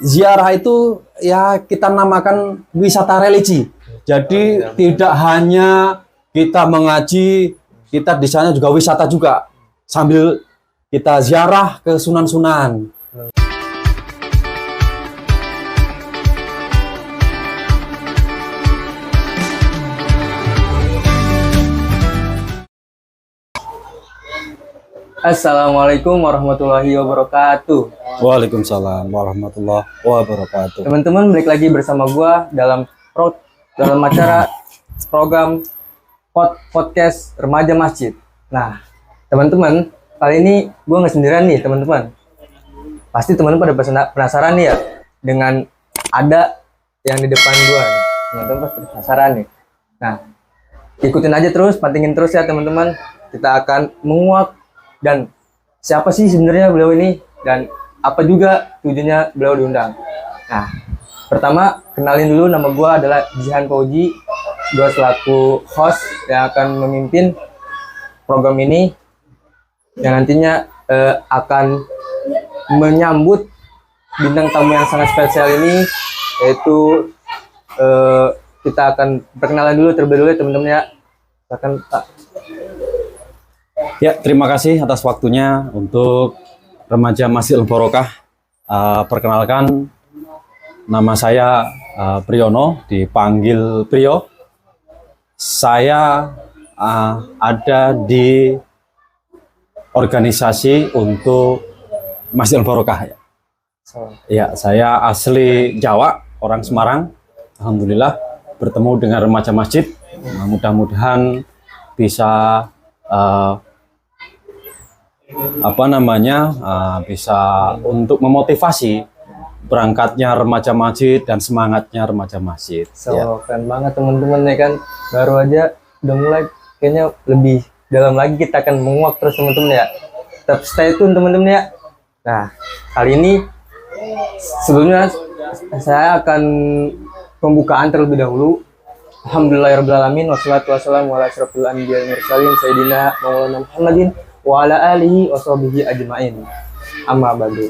ziarah itu ya kita namakan wisata religi. Jadi tidak hanya kita mengaji, kita di sana juga wisata juga sambil kita ziarah ke sunan-sunan. Assalamualaikum warahmatullahi wabarakatuh. Waalaikumsalam warahmatullahi wabarakatuh. Teman-teman, balik lagi bersama gua dalam acara program podcast Remaja Masjid. Nah, teman-teman, kali ini gua nggak sendirian nih, teman-teman. Pasti teman-teman pada penasaran nih ya dengan ada yang di depan gua. Teman-teman pasti penasaran nih. Nah, ikutin aja terus, pantengin terus ya teman-teman. Kita akan menguak dan siapa sih sebenarnya beliau ini dan apa juga tujuannya beliau diundang. Nah, pertama kenalin dulu, nama gue adalah Jihan Fauji. Gue selaku host yang akan memimpin program ini yang nantinya akan menyambut bintang tamu yang sangat spesial ini, yaitu kita akan perkenalan dulu terlebih dahulu teman-teman ya. Silakan Pak. Ya, terima kasih atas waktunya untuk Remaja Masjid Al-Barokah. Perkenalkan, nama saya Priyono, dipanggil Priyo. Saya ada di organisasi untuk Masjid Al-Barokah. Ya, saya asli Jawa, orang Semarang. Alhamdulillah bertemu dengan Remaja Masjid. Mudah-mudahan bisa bisa untuk memotivasi berangkatnya remaja masjid dan semangatnya remaja masjid. Keren banget teman-teman ya kan, baru aja udah mulai, kayaknya lebih dalam lagi kita akan menguak terus teman-teman ya. Tetap stay tune teman-teman ya. Nah, kali ini sebelumnya saya akan pembukaan terlebih dahulu. Alhamdulillahirrahmanirrahim, wassalatu wassalamu ala asyrafil anbiya'i wal mursalin sayyidina maulana Muhammadin wa ala alihi wa sahbihi ajma'in. Amma ba'du.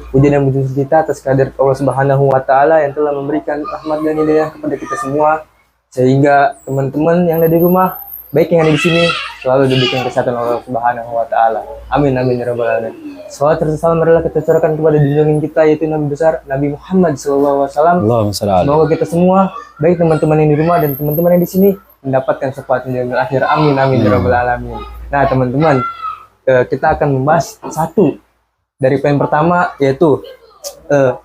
Puji dan puji kita atas kehadirat Allah Subhanahu wa taala yang telah memberikan rahmat dan hidayah kepada kita semua, sehingga teman-teman yang ada di rumah, baik yang ada di sini, selalu diberikan kesehatan Allah Subhanahu wa taala. Amin amin ya rabbal alamin. Salawat dan salam marilah kita curahkan kepada junjungan kita, yaitu Nabi besar Nabi Muhammad sallallahu alaihi wasallam. Semoga kita semua, baik teman-teman yang di rumah dan teman-teman yang di sini, mendapatkan syafaat di yaumil akhir. Amin amin ya rabbal alamin. Nah, teman-teman, kita akan membahas satu dari poin pertama, yaitu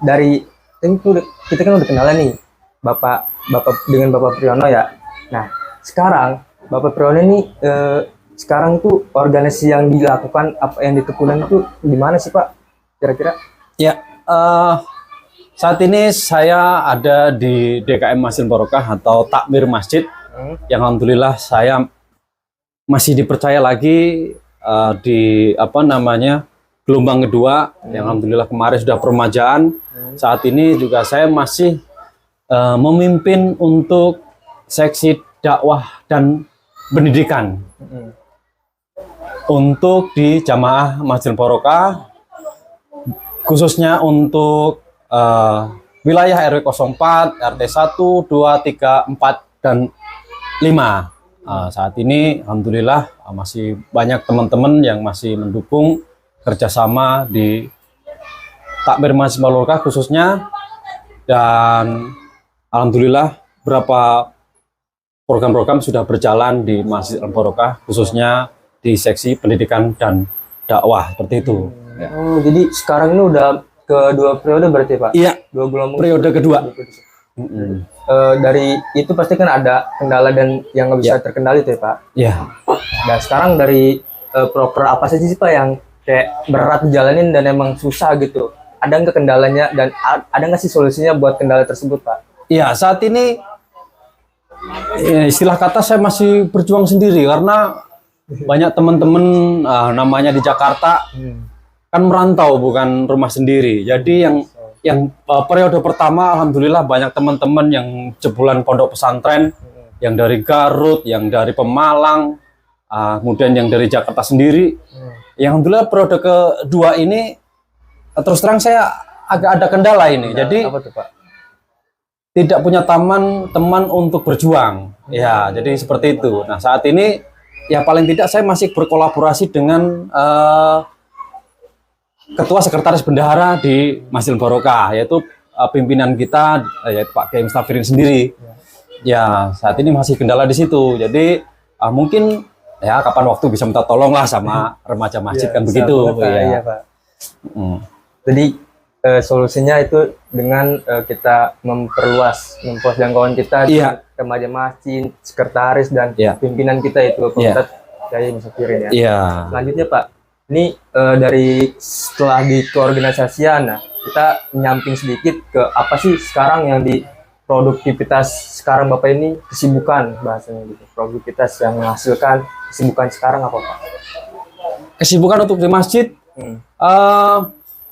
dari kita kan udah kenalan nih Bapak dengan Bapak Priyono ya. Nah, sekarang Bapak Priyono ini sekarang tuh organisasi yang dilakukan, apa yang ditekunan itu gimana sih Pak kira-kira? Ya, saat ini saya ada di DKM Masjid Barokah atau Takmir Masjid, yang alhamdulillah saya masih dipercaya lagi di gelombang kedua, yang alhamdulillah kemarin sudah peremajaan. Saat ini juga saya masih memimpin untuk seksi dakwah dan pendidikan untuk di jamaah Masjid Barokah, khususnya untuk wilayah RW 04, RT 1, 2, 3, 4, dan 5. Saat ini alhamdulillah masih banyak teman-teman yang masih mendukung kerjasama di Takmir Masjid Barokah khususnya, dan alhamdulillah beberapa program-program sudah berjalan di Masjid Al-Barokah, khususnya di seksi pendidikan dan dakwah, seperti itu. Ya. Oh, jadi sekarang ini udah kedua periode berarti Pak? Iya, dua gelombang periode kedua. Dari itu pasti kan ada kendala dan yang nggak bisa terkendali tuh ya Pak? Iya. Dan sekarang dari proker apa saja sih Pak yang kayak berat dijalanin dan emang susah gitu? Ada nggak kendalanya dan ada nggak sih solusinya buat kendala tersebut Pak? Iya, saat ini istilah kata saya masih berjuang sendiri karena banyak teman-teman namanya di Jakarta kan merantau, bukan rumah sendiri. Jadi yang periode pertama alhamdulillah banyak teman-teman yang jebolan pondok pesantren, yang dari Garut, yang dari Pemalang, kemudian yang dari Jakarta sendiri. Yang alhamdulillah periode kedua ini terus terang saya agak ada kendala ini. Jadi apa tuh Pak? tidak punya teman untuk berjuang. Ya, jadi seperti itu. Nah, saat ini ya paling tidak saya masih berkolaborasi dengan Ketua Sekretaris Bendahara di Masjid Barokah, yaitu pimpinan kita, yaitu Pak Kiai Mustafirin sendiri. Ya, saat ini masih kendala di situ. Jadi mungkin ya kapan waktu bisa minta tolong lah sama remaja masjid, kan begitu. Iya Pak. Jadi solusinya itu dengan kita memperluas jangkauan kita dengan remaja masjid, sekretaris dan pimpinan kita itu Pak Ustadz Kiai Mustafirin ya. Selanjutnya Pak, ini dari setelah di keorganisasian, nah kita menyamping sedikit ke apa sih sekarang yang di produktivitas sekarang Bapak ini, kesibukan bahasanya gitu. Produktivitas yang menghasilkan kesibukan sekarang apa Pak? Kesibukan untuk di masjid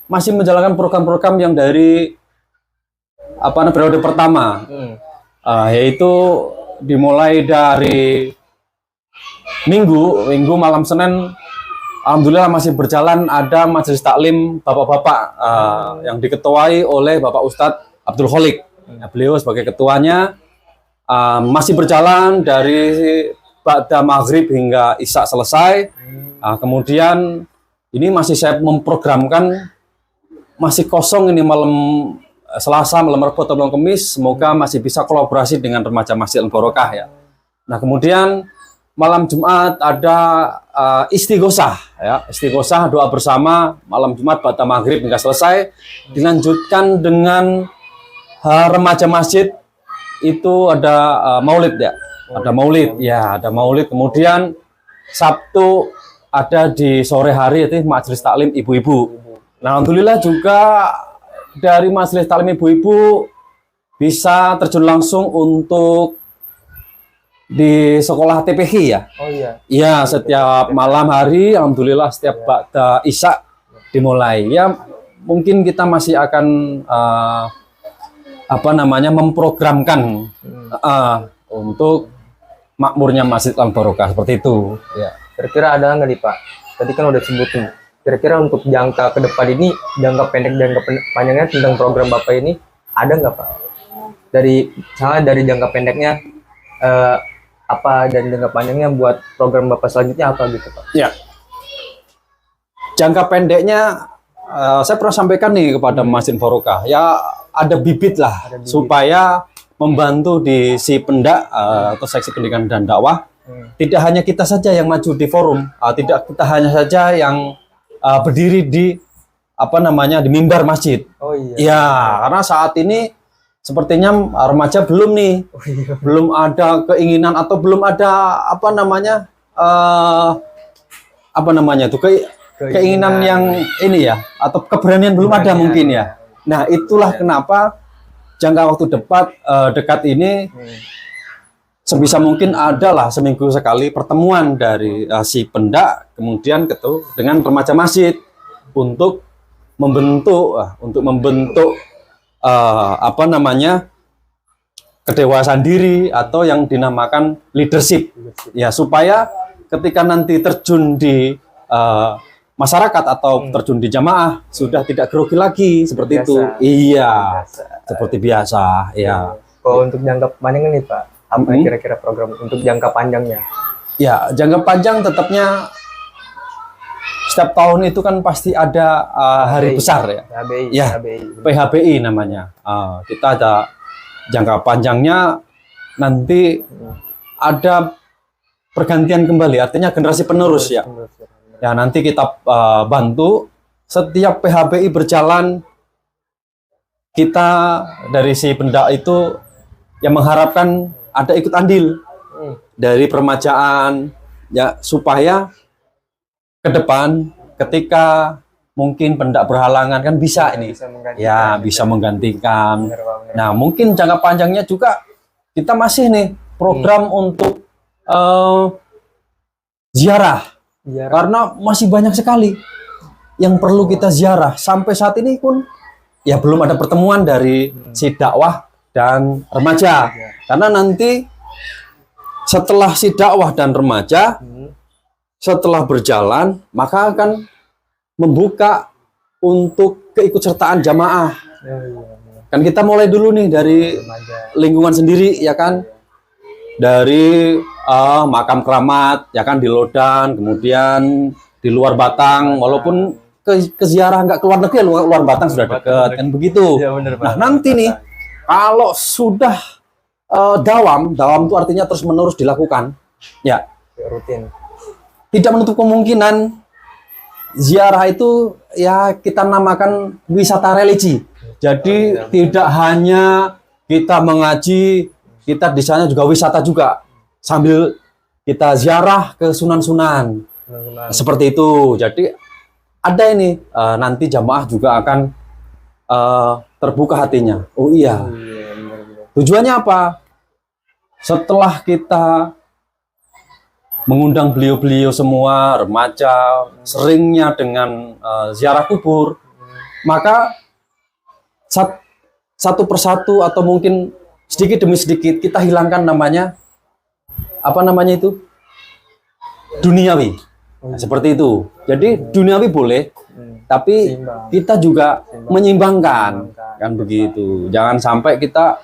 masih menjalankan program-program yang dari periode pertama, yaitu dimulai dari Minggu malam Senin, alhamdulillah masih berjalan, ada majelis taklim bapak-bapak yang diketuai oleh Bapak Ustadz Abdul Kholik. Beliau sebagai ketuanya masih berjalan dari ba'da maghrib hingga isya selesai. Kemudian ini masih saya memprogramkan, masih kosong ini malam Selasa, malam Rabu atau malam Kamis, semoga masih bisa kolaborasi dengan remaja Masjid Al-Barokah ya. Nah, kemudian malam Jumat ada istighosah ya, istighosah doa bersama malam Jumat ba'da maghrib hingga selesai, dilanjutkan dengan remaja masjid itu ada maulid ya, ada maulid. Kemudian Sabtu ada di sore hari itu majelis taklim ibu-ibu. Nah, alhamdulillah juga dari majelis taklim ibu-ibu bisa terjun langsung untuk di sekolah TPH ya. Iya, setiap malam hari alhamdulillah setiap ba'da isya dimulai. Ya, mungkin kita masih akan memprogramkan untuk makmurnya Masjid Al-Barokah seperti itu. Ya. Kira-kira ada nggak nih Pak? Tadi kan udah sebutin. Kira-kira untuk jangka ke depan ini, jangka pendek dan jangka panjangnya tentang program Bapak ini ada nggak Pak? Dari jangka pendeknya apa, dan jangka panjangnya buat program Bapak selanjutnya apa gitu Pak? Ya. Jangka pendeknya saya pernah sampaikan nih kepada Masjid Barokah, ya ada bibit lah, supaya membantu di si pendak atau seksi pendidikan dan dakwah. Tidak hanya kita saja yang maju di forum, tidak kita hanya saja yang berdiri di di mimbar masjid. Ya, karena saat ini sepertinya remaja belum nih, belum ada keinginan atau belum ada keinginan yang ini ya, atau keberanian belum ada mungkin ya. Nah, itulah kenapa jangka waktu dekat ini sebisa mungkin adalah seminggu sekali pertemuan dari si pendak kemudian dengan remaja masjid untuk membentuk kedewasaan diri atau yang dinamakan leadership ya, supaya ketika nanti terjun di masyarakat atau terjun di jamaah sudah tidak grogi lagi seperti itu. Iya, seperti biasa. Ya. Kalau untuk jangka panjang nih Pak, apa kira-kira program untuk jangka panjangnya? Ya, jangka panjang tetapnya setiap tahun itu kan pasti ada hari besar ya. PHBI namanya. Kita ada jangka panjangnya, nanti ada pergantian kembali, artinya generasi penerus ya. Ya, nanti kita bantu setiap PHBI berjalan, kita dari si pendak itu yang mengharapkan ada ikut andil dari permajaan ya, supaya ke depan ketika mungkin pendak berhalangan kan bisa ini bisa menggantikan. Nah, mungkin jangka panjangnya juga kita masih nih program untuk ziarah. Karena masih banyak sekali yang perlu kita ziarah. Sampai saat ini pun ya belum ada pertemuan dari si dakwah dan remaja. Karena nanti setelah si dakwah dan remaja setelah berjalan, maka akan membuka untuk keikutsertaan jamaah. Iya. Kan kita mulai dulu nih dari Remaja. lingkungan sendiri ya kan, dari makam keramat ya kan di Lodan, kemudian di luar Batang, walaupun ke ziarah nggak keluar negeri, luar Batang sudah dekat kan begitu. Iya benar, Pak. Nah nanti nih kalau sudah dawam itu artinya terus menerus dilakukan, ya rutin. tidak menutup kemungkinan ziarah itu ya kita namakan wisata religi. Jadi tidak hanya kita mengaji, kita di sana juga wisata juga sambil kita ziarah ke sunan-sunan. Benar-benar. Seperti itu. Jadi ada ini nanti jamaah juga akan terbuka hatinya. Oh iya. Iya, benar-benar. Tujuannya apa? Setelah kita mengundang beliau-beliau semua remaja seringnya dengan ziarah kubur, maka satu persatu atau mungkin sedikit demi sedikit kita hilangkan namanya itu duniawi. Nah, seperti itu. Jadi duniawi boleh, tapi Seimbang. kita juga menyimbangkan kan begitu. Jangan sampai kita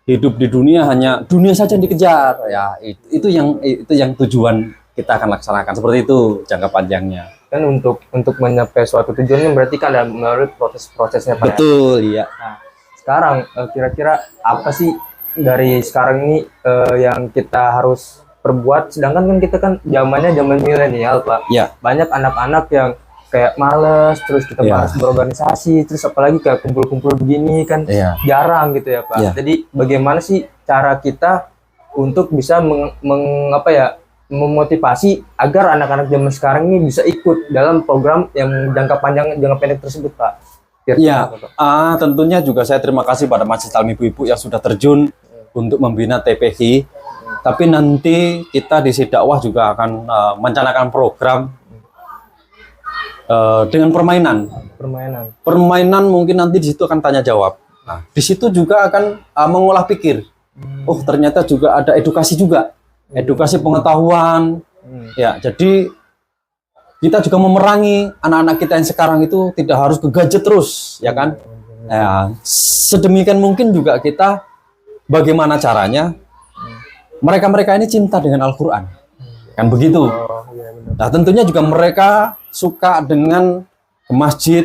hidup di dunia hanya dunia saja yang dikejar. Ya itu yang tujuan kita akan laksanakan seperti itu jangka panjangnya. Kan untuk mencapai suatu tujuan kan berarti kan ada melalui proses-prosesnya, Pak. Ya? Betul, iya. Nah, sekarang kira-kira apa sih dari sekarang ini yang kita harus perbuat, sedangkan kan kita kan zamannya zaman milenial, Pak. Ya. Banyak anak-anak yang kayak males, terus kita Ya. males berorganisasi, terus apalagi kayak kumpul-kumpul begini kan Iya. jarang gitu ya, Pak. Ya. Jadi bagaimana sih cara kita untuk bisa memotivasi agar anak-anak zaman sekarang ini bisa ikut dalam program yang jangka panjang, jangka pendek tersebut, Pak? Kira-kira Iya, apa, Pak? tentunya juga saya terima kasih pada Majelis Taklim Ibu-Ibu yang sudah terjun untuk membina TPI. Tapi nanti kita di Sidakwah juga akan merencanakan program dengan permainan. Permainan mungkin nanti di situ akan tanya jawab. Nah, di situ juga akan mengolah pikir. Oh, ternyata juga ada edukasi juga. Edukasi pengetahuan. Ya, jadi kita juga memerangi anak-anak kita yang sekarang itu tidak harus ke gadget terus, ya kan? Ya, sedemikian mungkin juga kita bagaimana caranya mereka-mereka ini cinta dengan Al-Quran, kan begitu. Oh, iya benar. Nah, tentunya juga mereka suka dengan ke masjid,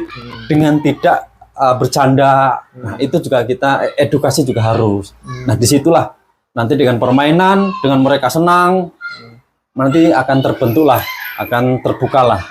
dengan tidak bercanda. Nah, itu juga kita edukasi juga harus. Nah, disitulah nanti dengan permainan, dengan mereka senang, nanti akan terbentuklah, akan terbukalah.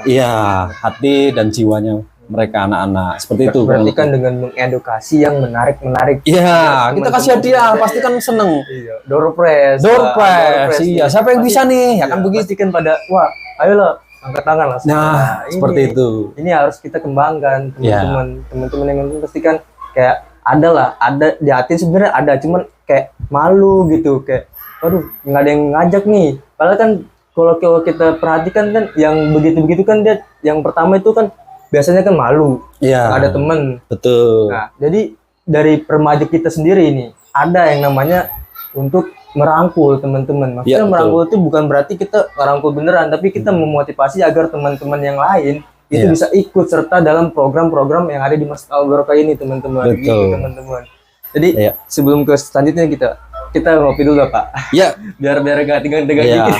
Iya, hati dan jiwanya mereka anak-anak seperti itu. Berarti kan dengan mengedukasi yang menarik. Iya, kita kasih hadiah, pasti kan seneng. Iya, door prize. Door prize, iya. Siapa yang bisa nih? Ya kan begitu. Pasti kan pada, wah, ayolah angkat tangan langsung. Nah, seperti itu. Ini harus kita kembangkan, Iya. teman-teman yang nonton pasti kan kayak ada di hati sebenarnya ada, cuman kayak malu gitu, kayak waduh nggak ada yang ngajak nih. Padahal kan kalau kita perhatikan kan yang begitu-begitu kan dia yang pertama itu kan biasanya kan malu, Iya. nggak ada temen. Betul. Nah, jadi dari remaja kita sendiri ini ada yang namanya untuk merangkul teman-teman. Maksudnya Ya, betul. merangkul itu bukan berarti kita merangkul beneran, tapi kita memotivasi agar teman-teman yang lain itu Ya. bisa ikut serta dalam program-program yang ada di Masjid Al-Barokah ini, teman-teman. Betul. Gitu, teman-teman. Jadi Ya. sebelum ke selanjutnya kita ngopi dulu lah, Pak. Ya, Biar gak tegang-tegang Iya. dikit.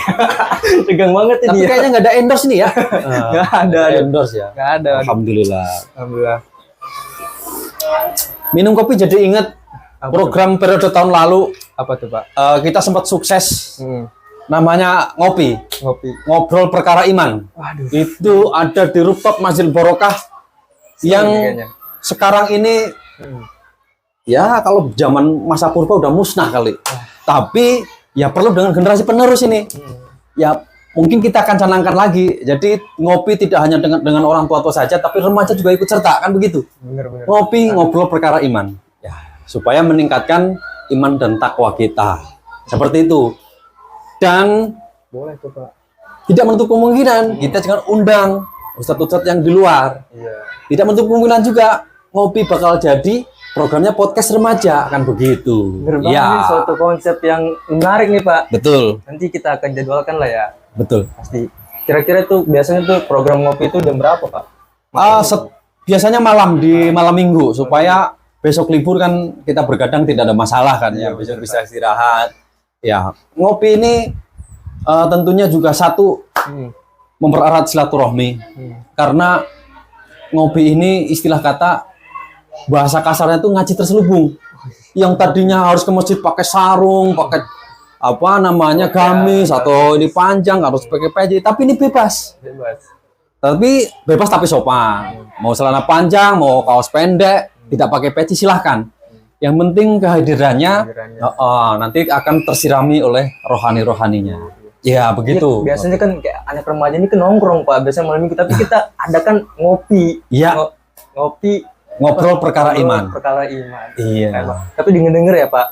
Tegang banget ini. tapi ya. kayaknya nggak ada endorse nih ya. Nggak ada. Endorse ya. Nggak ada. Alhamdulillah. Alhamdulillah. Minum kopi jadi ingat Apa program periode tahun lalu Apa tuh, Pak? kita sempat sukses Hmm, namanya ngopi, ngopi. ngobrol perkara iman. Waduh. Itu ada di rooftop Masjid Barokah yang Kayaknya. sekarang ini Hmm. ya kalau zaman masa purba udah musnah kali. Tapi ya perlu dengan generasi penerus ini. Ya mungkin kita akan canangkan lagi. Jadi ngopi tidak hanya dengan orang tua-tua saja, tapi remaja juga ikut serta kan begitu. Bener-bener. Ngopi ngobrol perkara iman. Ya, supaya meningkatkan iman dan takwa kita. Seperti itu. Dan Boleh tuh, Pak. tidak menutup kemungkinan kita jangan undang ustadz-ustadz yang di luar. Iya. Tidak menutup kemungkinan juga ngopi bakal jadi programnya podcast remaja kan begitu. Bener banget nih, suatu konsep yang menarik nih, Pak. Betul, Nanti kita akan jadwalkan lah ya, betul. pasti. Kira-kira tuh biasanya tuh program ngopi itu jam berapa, Pak? biasanya malam di malam minggu supaya besok libur kan kita bergadang tidak ada masalah kan ya, besok bisa istirahat. Ya, ngopi ini tentunya juga satu mempererat silaturahmi. Karena ngopi ini istilah kata bahasa kasarnya itu ngaji terselubung. Yang tadinya harus ke masjid pakai sarung, pakai apa namanya gamis atau ini panjang harus pakai peci, tapi ini bebas. Tapi bebas tapi sopan. Mau celana panjang, mau kaos pendek, tidak pakai peci silahkan. Yang penting kehadirannya nanti akan tersirami oleh rohani-rohaninya. Ya begitu. Biasanya kan kayak anak remaja ini kan nongkrong Pak, biasanya malam minggu, tapi kita adakan ngopi. Iya. Ngopi, ngobrol perkara iman. Perkara iman. Iya. Tapi denger ya Pak,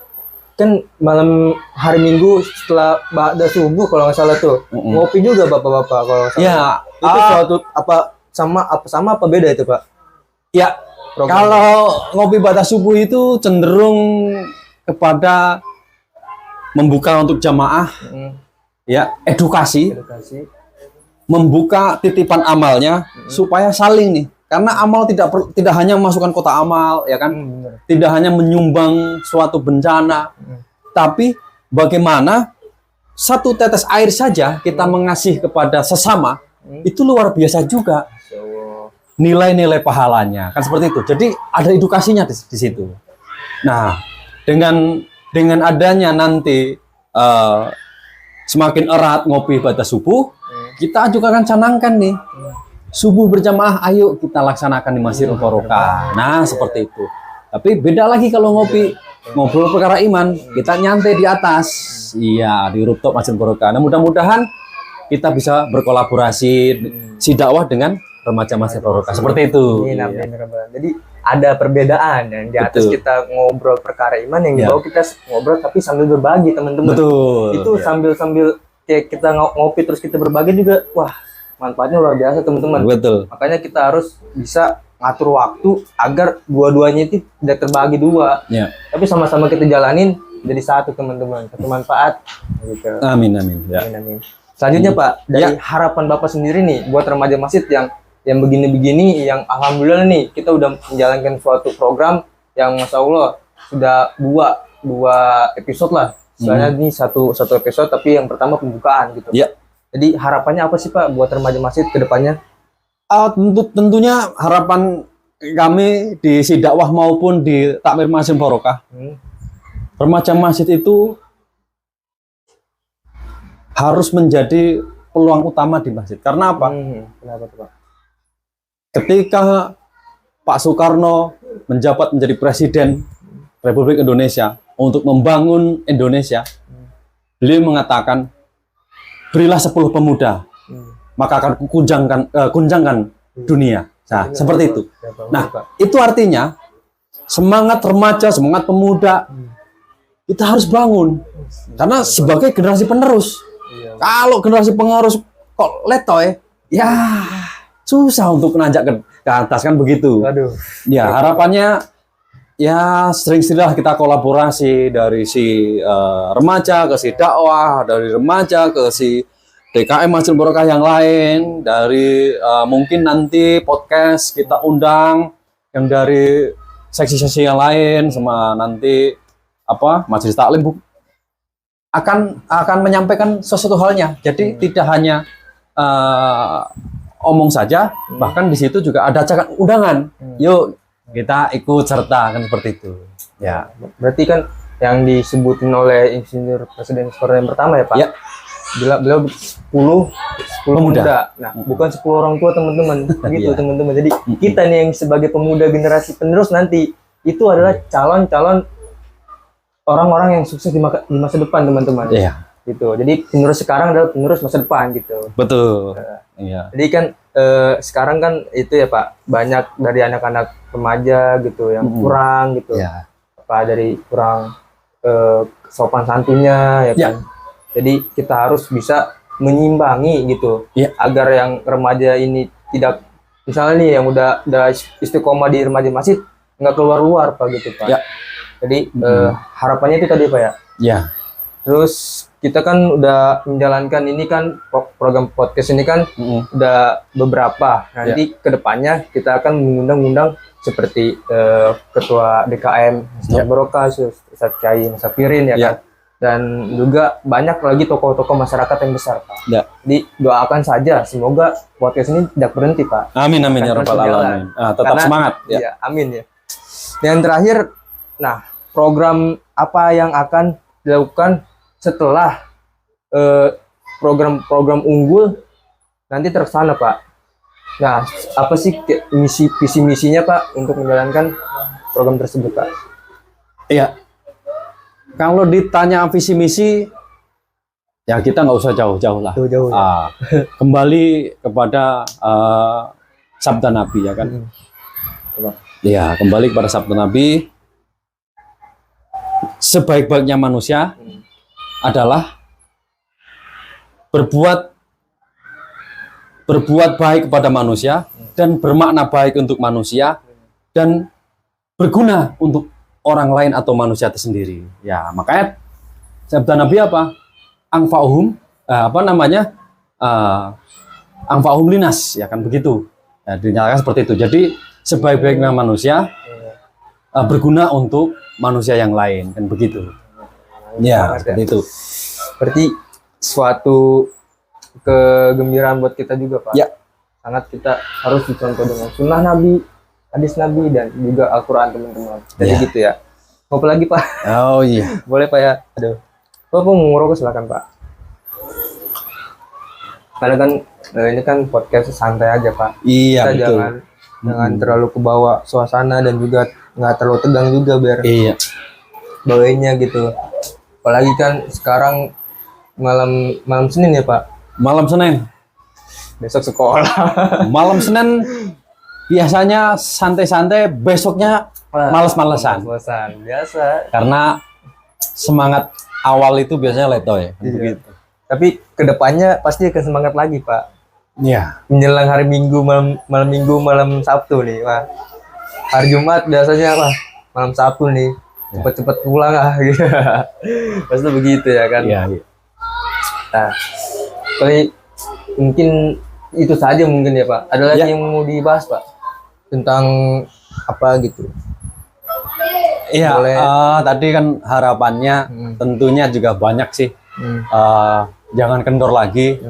kan malam hari Minggu setelah ba'da subuh kalau nggak salah tuh ngopi juga bapak-bapak kalau nggak salah. Ya. Itu suatu sama apa beda itu Pak? Ya. Kalau ngopi ba'da subuh itu cenderung kepada membuka untuk jamaah. Ya, edukasi, membuka titipan amalnya supaya saling nih, karena amal tidak hanya masukkan kotak amal, ya kan, tidak hanya menyumbang suatu bencana, tapi bagaimana satu tetes air saja kita mengasih kepada sesama itu luar biasa juga nilai-nilai pahalanya, kan seperti itu. Jadi ada edukasinya di situ. Nah, dengan adanya nanti semakin erat ngopi ba'da subuh, kita juga akan canangkan nih. Subuh berjamaah, ayo kita laksanakan di Masjidil Barokah. Nah, seperti itu. Tapi beda lagi kalau ngobrol perkara iman, kita nyantai di atas. Iya, di rooftop Masjidil Barokah. Nah, mudah-mudahan kita bisa berkolaborasi si dakwah dengan remaja Masjidil Barokah. Seperti itu. Jadi ada perbedaan yang di atas kita ngobrol perkara iman, yang di bawah kita ngobrol tapi sambil berbagi teman-teman. Betul. Itu sambil kayak kita ngopi terus kita berbagi juga, wah manfaatnya luar biasa teman-teman. Betul. Makanya kita harus bisa ngatur waktu agar dua-duanya itu tidak terbagi dua. Ya. Tapi sama-sama kita jalanin jadi satu teman-teman, satu manfaat. Gitu. Amin amin. Ya. Amin. Selanjutnya Pak, dari harapan Bapak sendiri nih buat remaja masjid yang begini-begini, yang alhamdulillah nih kita udah menjalankan suatu program yang masya Allah sudah dua episode lah. Soalnya ini satu episode, tapi yang pertama pembukaan gitu. Ya. Jadi harapannya apa sih Pak buat remaja masjid ke depannya? Tentunya harapan kami di si dakwah maupun di Takmir Masjidil Barokah, remaja masjid itu harus menjadi peluang utama di masjid. Karena apa? Kenapa tuh Pak? Ketika Pak Soekarno menjabat menjadi Presiden Republik Indonesia untuk membangun Indonesia, beliau mengatakan, berilah 10 pemuda, maka akan kunjangkan dunia. Nah, seperti itu. Nah, itu artinya semangat remaja, semangat pemuda, kita harus bangun. Karena sebagai generasi penerus, kalau generasi penerus kok letoy, ya susah untuk menanjak ke atas, kan begitu. Aduh. Ya, harapannya ya sering-seringlah kita kolaborasi dari si remaja ke si dakwah, dari remaja ke si DKM Masjidil Barokah yang lain, dari mungkin nanti podcast kita undang yang dari seksi-seksi yang lain, sama nanti Majelis Taklim akan menyampaikan sesuatu halnya. Jadi tidak hanya omong saja, bahkan di situ juga ada acara undangan. Yuk kita ikut serta, kan seperti itu. Ya. Berarti kan yang disebutin oleh Insinyur Presiden Soekarno yang pertama ya Pak. Ya. Beliau 10 pemuda. Nah, bukan 10 orang tua teman-teman. Gitu teman-teman. Jadi kita nih yang sebagai pemuda generasi penerus nanti itu adalah calon-calon orang-orang yang sukses di masa depan teman-teman. Iya. Gitu. Jadi penerus sekarang adalah penerus masa depan gitu. Betul. Iya. Jadi kan sekarang kan itu ya Pak, banyak dari anak-anak remaja gitu yang kurang gitu. Ya. Dari kurang sopan santunnya ya kan. Jadi kita harus bisa menyimbangi gitu. Agar yang remaja ini tidak, misalnya nih yang udah istiqomah di remaja masjid nggak keluar-luar Pak gitu Pak. Jadi harapannya itu tadi Pak ya. Ya. Terus kita kan udah menjalankan ini kan program podcast ini kan udah beberapa. Nanti kedepannya kita akan mengundang-undang seperti ketua DKM Ustaz Barokah, Ustaz Kiai Safirin ya kan. Dan juga banyak lagi tokoh-tokoh masyarakat yang besar, Pak. Jadi doakan saja semoga podcast ini tidak berhenti, Pak. Amin amin ya rabbal alamin. Tetap semangat ya. Iya, amin ya. Dan terakhir, nah, program apa yang akan dilakukan setelah program-program unggul nanti terlaksana, Pak? Nah, apa sih visi misinya, Pak, untuk menjalankan program tersebut, Pak? Iya. Kalau ditanya visi misi, ya kita nggak usah jauh-jauh lah. Jauh-jauh. Kembali kepada sabda Nabi ya kan. Ya, kembali kepada sabda Nabi. Sebaik-baiknya manusia adalah berbuat baik kepada manusia dan bermakna baik untuk manusia dan berguna untuk orang lain atau manusia itu sendiri. Ya, makanya sabda Nabi apa? Angfa'uhum angfa'uhum linas, ya kan begitu. Ya, dinyatakan seperti itu. Jadi sebaik-baiknya manusia berguna untuk manusia yang lain, kan begitu. Ya, seperti itu. Berarti suatu kegembiraan buat kita juga, Pak. Ya. Sangat kita harus dicontoh dengan sunnah Nabi, hadis Nabi, dan juga Al-Quran, teman-teman. Jadi gitu ya. Mau apa lagi, Pak? Oh iya. Boleh, Pak ya? Aduh. Pak mau ngerokok silakan, Pak. Karena kan ini kan podcast santai aja, Pak. Iya, kita betul. Jangan terlalu kebawa suasana dan juga nggak terlalu tegang juga biar bawanya gitu. Apalagi kan sekarang malam Senin ya, Pak. Malam Senin. Besok sekolah. Malam Senin biasanya santai-santai, besoknya males-malesan. Males-malesan, biasa. Karena semangat awal itu biasanya letoy. Begitu. Tapi kedepannya pasti akan semangat lagi, Pak. Iya. Menjelang hari Minggu, malam Minggu, malam Sabtu nih, Pak. Hari Jumat biasanya, Pak, malam Sabtu nih. Cepet-cepet pulang ah, gitu. Pasti begitu ya kan. Iya. Nah, kali mungkin itu saja mungkin ya, Pak. Ada lagi yang mau dibahas, Pak? Tentang apa gitu? Iya, tadi kan harapannya tentunya juga banyak sih. Jangan kendor lagi.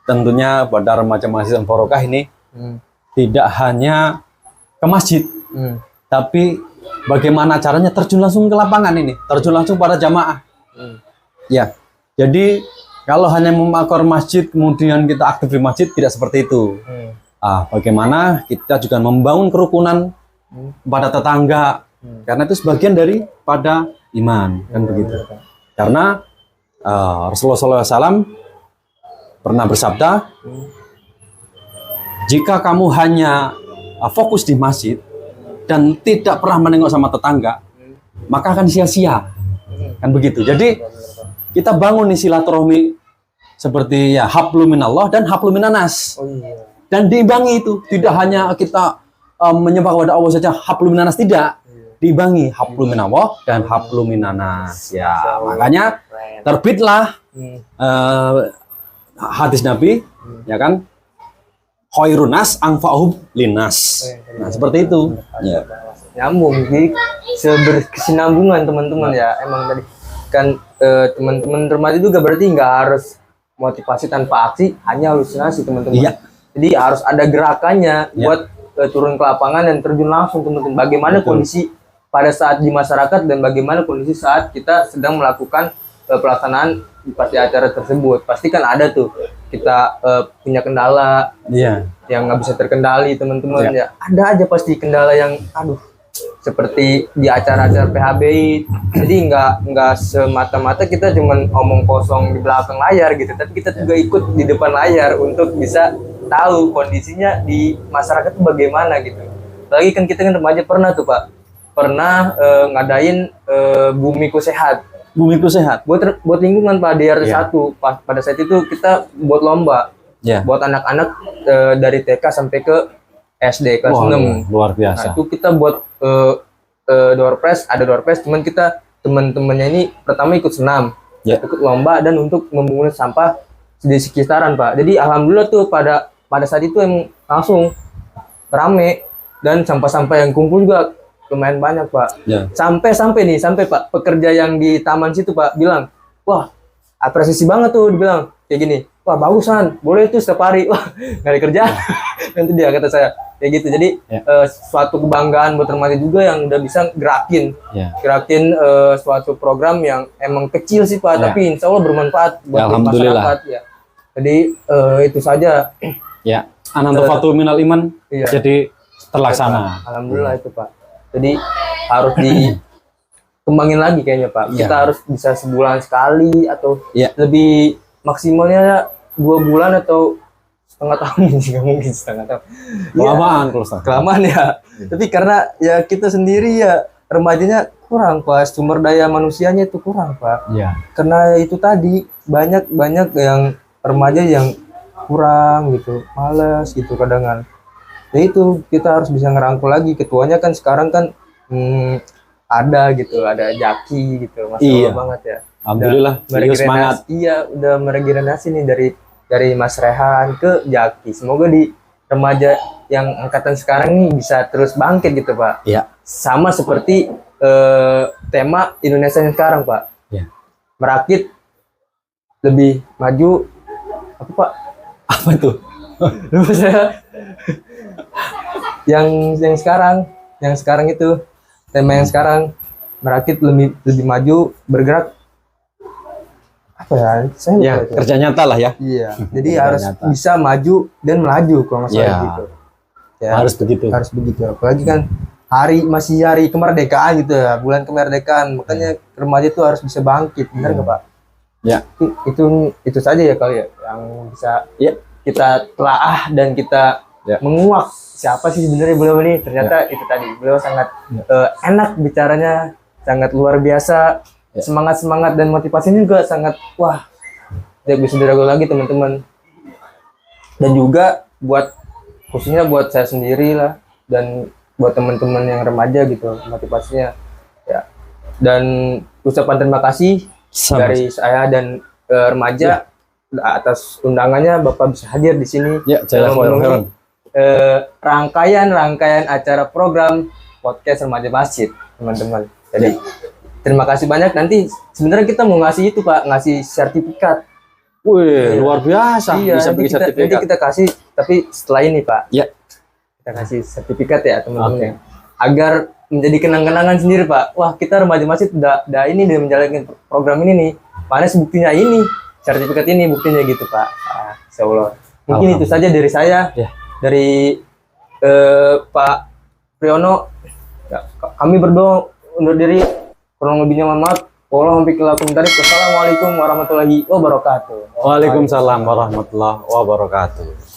Tentunya pada remaja mahasiswa Barokah ini tidak hanya ke masjid, tapi bagaimana caranya terjun langsung ke lapangan ini, terjun langsung pada jamaah. Ya, jadi kalau hanya memakor masjid kemudian kita aktif di masjid tidak seperti itu. Bagaimana kita juga membangun kerukunan pada tetangga, karena itu sebagian daripada iman, kan begitu. Karena Rasulullah SAW pernah bersabda, jika kamu hanya fokus di masjid dan tidak pernah menengok sama tetangga, maka akan sia-sia, kan begitu. Jadi kita bangun nih silaturahmi seperti ya hablum minallah dan hablum minanas, dan diimbangi itu. Tidak hanya kita menyembah kepada Allah saja hablum minanas, tidak, diimbangi hablum minallah dan hablum minanas. Ya, makanya terbitlah hadis Nabi, ya kan, khairun nas anfa'uhum linnas. Nah, seperti itu. Ya. Nyambung, jadi berkesinambungan teman-teman ya. Emang tadi kan teman-teman remaja juga berarti nggak harus motivasi tanpa aksi, hanya halusinasi teman-teman. Iya. Jadi harus ada gerakannya buat turun ke lapangan dan terjun langsung teman-teman. Bagaimana kondisi pada saat di masyarakat dan bagaimana kondisi saat kita sedang melakukan pelaksanaan pasti acara tersebut. Pasti kan ada tuh kita punya kendala yang nggak bisa terkendali teman-teman ya. Ada aja pasti kendala yang seperti di acara-acara PHBI. Jadi nggak semata-mata kita cuman omong kosong di belakang layar gitu, tapi kita juga ikut di depan layar untuk bisa tahu kondisinya di masyarakat itu bagaimana gitu. Lagi kan kita kan remaja pernah tuh, Pak, ngadain Bumiku Sehat. Bumiku Sehat Buat lingkungan, Pak, di RT 1. Pada saat itu kita buat lomba. Buat anak-anak dari TK sampai ke SD kelas 6. Luar biasa. Nah, itu kita buat door prize, ada door prize, cuman kita teman-temannya ini pertama ikut senam, Ya. ikut lomba dan untuk memungut sampah di sekitaran Pak. Jadi alhamdulillah tuh pada saat itu emang langsung rame dan sampah-sampah yang kumpul juga lumayan banyak Pak. Ya. Sampai Pak pekerja yang di taman situ Pak bilang, wah apresiasi banget tuh, dibilang kayak gini, wah bagusan, boleh tuh setiap hari, wah nggak ada kerja. Nanti dia kata saya kayak gitu. Jadi Ya. suatu kebanggaan buat remaja juga yang udah bisa gerakin suatu program yang emang kecil sih Pak, Ya. tapi insya Allah bermanfaat buat Ya, alhamdulillah. masyarakat ya. Jadi itu saja. Ya, anantofatu minal iman Iya. jadi terlaksana. Alhamdulillah itu Pak. Jadi harus dikembangin lagi kayaknya Pak. Iya. Kita harus bisa sebulan sekali atau Iya. lebih maksimalnya 2 bulan atau setengah tahun sih, nggak mungkin setengah tahun. Kelamaan kalau setengah. Kelamaan ya. Tapi karena ya kita sendiri ya remajanya kurang Pak, sumber daya manusianya itu kurang Pak. Iya. Karena itu tadi banyak yang remaja yang kurang gitu, malas gitu kadang. Ya itu kita harus bisa ngerangkul lagi. Ketuanya kan sekarang kan ada gitu, ada Jaki gitu, Masya Allah Iya. banget ya. Alhamdulillah, beliau semangat. Iya, udah meregenerasi nih dari Mas Rehan ke Jaki. Semoga di remaja yang angkatan sekarang nih bisa terus bangkit gitu Pak. Iya. Sama seperti tema Indonesia yang sekarang Pak. Iya. Merakit lebih maju apa Pak? Apa itu? Lupa saya. yang sekarang itu tema yang sekarang merakit lebih maju bergerak apa ya? Saya lupa Ya, itu. kerja nyata lah ya. Iya. Jadi Kerja harus nyata. bisa maju dan melaju kalau nggak salah Iya. gitu. Ya, Harus begitu. harus begitu. Apalagi kan masih hari kemerdekaan gitu ya, bulan kemerdekaan. Makanya remaja itu harus bisa bangkit, benar nggak Pak? Ya. Itu saja ya kali ya yang bisa Ya. kita telaah dan kita Ya. menguak siapa sih sebenarnya beliau ini. Ternyata itu tadi beliau sangat enak bicaranya, sangat luar biasa, Ya. semangat dan motivasinya juga sangat wah, tidak bisa diragukan lagi teman-teman. Dan juga khususnya buat saya sendiri lah dan buat teman-teman yang remaja gitu motivasinya ya. Dan ucapan terima kasih Sama. dari saya dan remaja atas undangannya Bapak bisa hadir di sini. Ya, saya memenuhi rangkaian acara program podcast remaja masjid teman-teman. Jadi terima kasih banyak. Nanti sebenarnya kita mau ngasih itu Pak, ngasih sertifikat. Wih, luar biasa. Iya, Bisa nanti bikin nanti sertifikat. kita kasih, tapi setelah ini Pak. Ya. Kita kasih sertifikat ya teman-teman. Agar menjadi kenang-kenangan sendiri Pak. Wah, kita remaja masjid udah menjalankan program ini nih. Mana buktinya ini? Sertifikat ini buktinya gitu Pak. Insya Allah. Mungkin itu saja dari saya. Ya. Dari Pak Priyono. Ya, kami berdua undur diri. Kurang lebihnya mohon maaf. Wassalamualaikum warahmatullahi wabarakatuh. Waalaikumsalam warahmatullahi wabarakatuh.